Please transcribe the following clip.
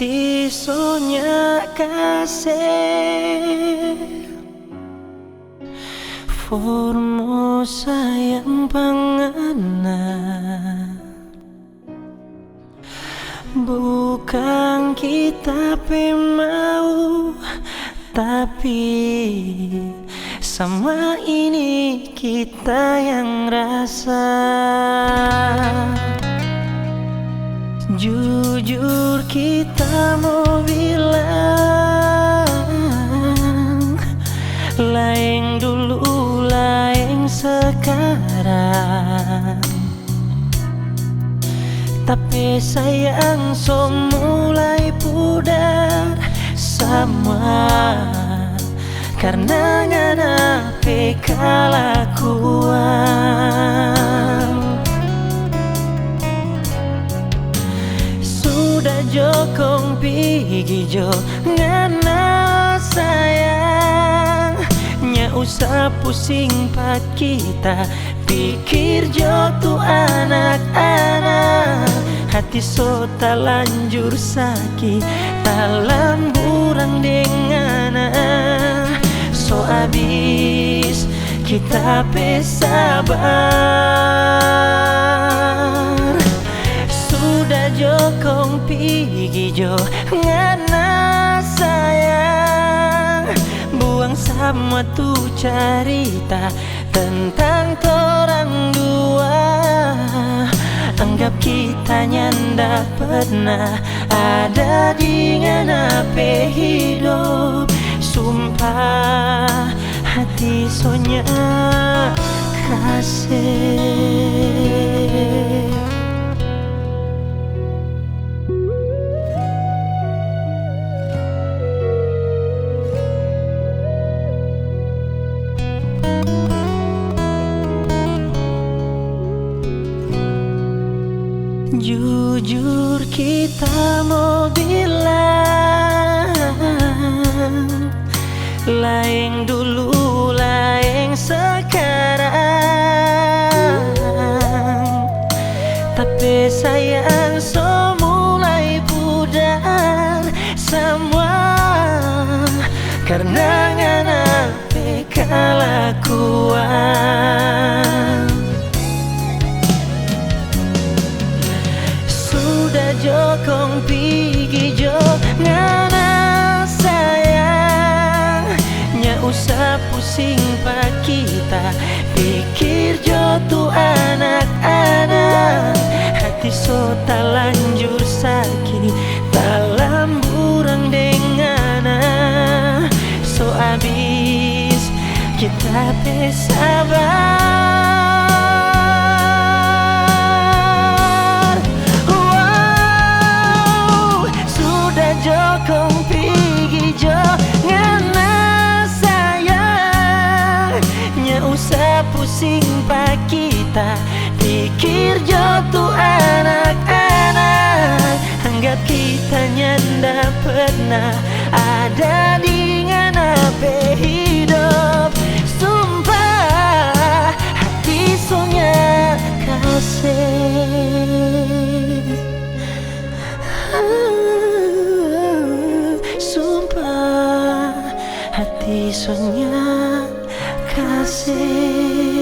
hati sonya kasih formo sayang pangana bukan kita mau, tapi sama ini kita yang rasa. Jujur kita mau bilang, lain dulu lain sekarang. Tapi sayang so mulai pudar sama, karena ngana kelakuan. Sudah jokong pigi jo ngana sayang, nya usah pusing pak kita pikir jo tu anak-anak. Hati so tak lanjur sakit, tak lamburang dengan so abis kita pesabar. Sudah jokong pigi jo ngana sayang, buang sama tu cerita tentang torang dua. Anggap kita nyanda pernah ada di nganape hidup. Sumpah hati sonya kasih. Jujur kita mau bilang, lain dulu lain sekarang. Tapi sayang so mulai pudar semua, karena ngana kelakuan. Sudah jokong pigi jo ngana sayang, nya usah pusing pak kita pikir jo tu anak-anak. Hati so tak lanjur sakit, tak lamburang dengan so abis kita pesabar. Jokong pigi jo ngana sayang, nya usah pusing pak kita pikir jo tu anak-anak. Anggap kita nyanda pernah ada di nganape hidup. Sumpah hati sonya kasih. Sumpah hati sonya kasih.